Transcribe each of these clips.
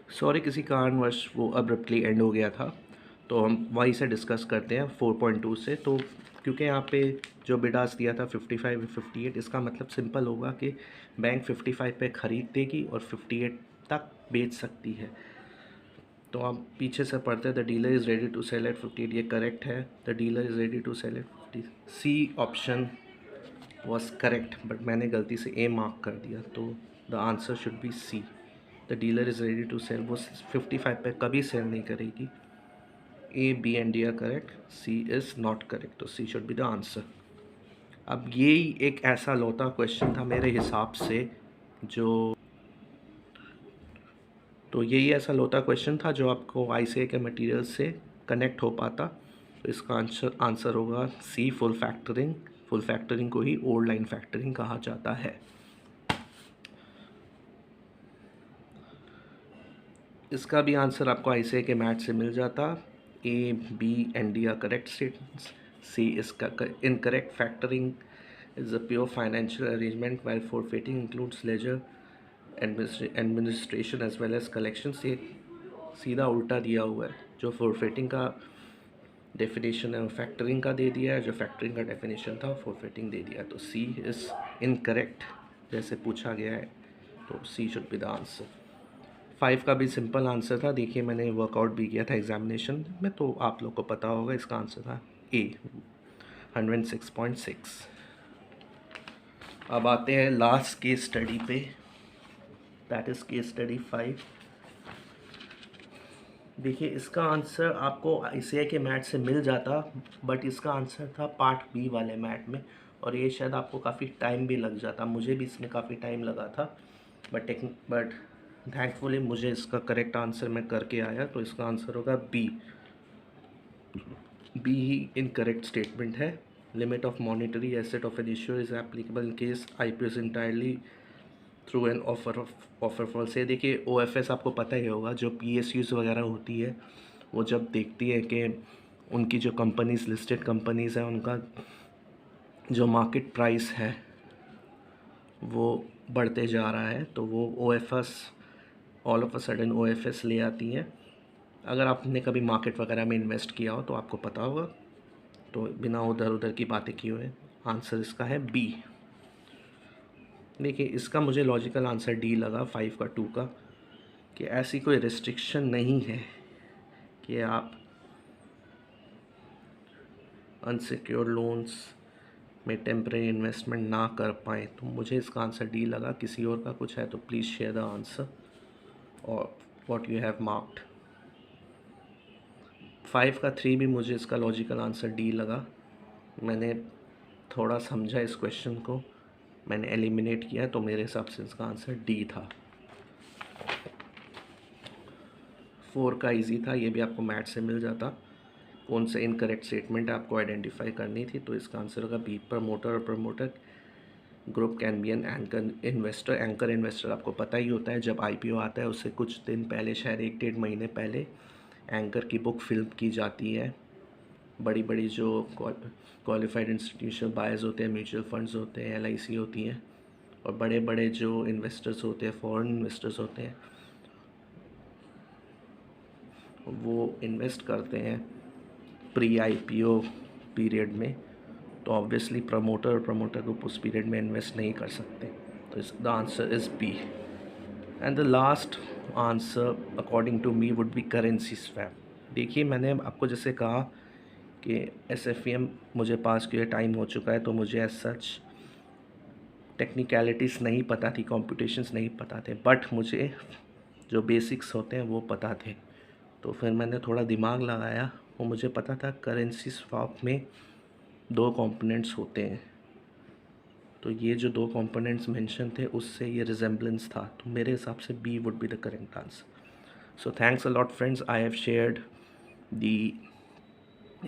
Sorry, किसी कारणवश वो अब्रप्टली एंड हो गया था, तो हम वहीं से डिस्कस करते हैं 4.2 से। तो क्योंकि यहाँ पे जो बिडास दिया था 55 58, इसका मतलब सिंपल होगा कि बैंक 55 पे ख़रीद देगी और 58 तक बेच सकती है। तो हम पीछे से पढ़ते हैं, the dealer is ready to sell at 58, ये करेक्ट है। The dealer is ready to sell at 50, C option was correct, but मैंने गलती से ए मार्क कर दिया, तो the answer should be C. The dealer is ready to sell, वो 55 पे कभी सेल नहीं करेगी। A B and D are correct, C is not correct, तो C should be the answer. अब यही एक ऐसा लौता क्वेश्चन था मेरे हिसाब से जो तो यही ऐसा लौता क्वेश्चन था जो आपको आईसीए के मटेरियल से कनेक्ट हो पाता। तो इसका आंसर होगा सी, फुल फैक्टरिंग। फुल फैक्टरिंग को ही ओल्ड लाइन फैक्टरिंग कहा जाता है। इसका भी आंसर आपको आईसीए के मैथ से मिल जाता। A B and D are correct statements, C इसका incorrect. Factoring is a pure financial arrangement while forfeiting includes ledger administration as well as collection. से सीधा उल्टा दिया हुआ है, जो फॉरफेटिंग का डेफिनेशन है वो फैक्टरिंग का दे दिया है, जो फैक्टरिंग का डेफिनेशन था फॉरफेटिंग दे दिया। तो सी इज़ इनकरेक्ट जैसे पूछा गया है, तो C should be the answer. 5 का भी सिंपल आंसर था, देखिए मैंने वर्कआउट भी किया था एग्जामिनेशन में, तो आप लोग को पता होगा इसका आंसर था ए, 106.6। अब आते हैं लास्ट केस स्टडी पे, दैट इज़ केस स्टडी 5। देखिए इसका आंसर आपको आईसीआई के मैथ से मिल जाता, बट इसका आंसर था पार्ट बी वाले मैथ में, और ये शायद आपको काफ़ी टाइम भी लग जाता। मुझे भी इसमें काफ़ी टाइम लगा था, बट थैंकफुली मुझे इसका करेक्ट आंसर मैं करके आया। तो इसका आंसर होगा बी। बी ही इनकरेक्ट स्टेटमेंट है। Limit of monetary asset of an issuer is applicable in case IPO entirely through an offer for sale. देखिए ओएफएस आपको पता ही होगा, जो पीएसयूज वगैरह होती है वो जब देखती है कि उनकी जो कंपनीज लिस्टेड कंपनीज़ हैं उनका जो मार्केट प्राइस है वो बढ़ते जा रहा है, तो वो OFS all of a sudden OFS ले आती हैं। अगर आपने कभी मार्केट वगैरह में इन्वेस्ट किया हो तो आपको पता होगा। तो बिना उधर उधर की बातें किए हुए आंसर इसका है बी। देखिए इसका मुझे लॉजिकल आंसर डी लगा 5 का 2 का, कि ऐसी कोई रिस्ट्रिक्शन नहीं है कि आप अनसिक्योर्ड लोन्स में टेम्परेरी इन्वेस्टमेंट ना कर पाएँ। तो मुझे इसका आंसर डी लगा। किसी और का कुछ है तो प्लीज़ शेयर द आंसर और व्हाट यू हैव मार्क्ड। 5 का 3 भी मुझे इसका लॉजिकल आंसर डी लगा। मैंने थोड़ा समझा इस क्वेश्चन को, मैंने एलिमिनेट किया, तो मेरे हिसाब से इसका आंसर डी था। 4 का इजी था, ये भी आपको मैथ से मिल जाता। कौन से इनकरेक्ट स्टेटमेंट आपको आइडेंटिफाई करनी थी, तो इसका आंसर होगा बी। प्रमोटर और promoter group can be an anchor investor. Anchor investor आपको पता ही होता है, जब आईपीओ आता है उससे कुछ दिन पहले, शायद 1 डेढ़ महीने पहले एंकर की बुक फिल्म की जाती है। बड़ी बड़ी जो क्वालिफाइड इंस्टीट्यूशनल बायर्स होते हैं, म्यूचुअल फंड्स होते हैं, एलआईसी होती हैं, और बड़े बड़े जो इन्वेस्टर्स होते हैं, फॉरेन इन्वेस्टर्स होते हैं, वो इन्वेस्ट करते हैं प्री आईपीओ पीरियड में। तो ऑब्वियसली प्रमोटर और प्रमोटर ग्रुप उस पीरियड में इन्वेस्ट नहीं कर सकते। तो the answer is B. And the last answer according to me would be currency swap. देखिए मैंने आपको जैसे कहा कि एसएफईएम मुझे पास किए टाइम हो चुका है, तो मुझे एज सच टेक्निकलिटीज़ नहीं पता थी, कॉम्पिटिशन्स नहीं पता थे, बट मुझे जो बेसिक्स होते हैं वो पता थे। तो फिर मैंने थोड़ा दिमाग लगाया और मुझे पता था करेंसी स्वैप में 2 कंपोनेंट्स होते हैं। तो ये जो 2 कंपोनेंट्स मेंशन थे उससे ये रिजेम्बलेंस था, तो मेरे हिसाब से B would be the correct answer. So thanks a lot friends, I have shared the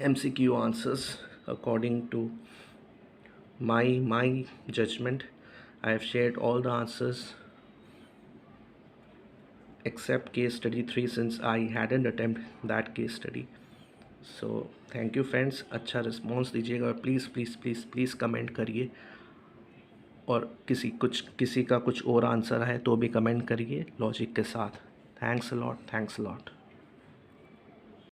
MCQ answers according to my judgment. I have shared all the answers except case study 3 since I hadn't attempted that case study. So thank you friends, अच्छा response दीजिएगा और please please please please comment करिए, और किसी का कुछ और answer है तो भी कमेंट करिए लॉजिक के साथ। Thanks a lot, thanks a lot.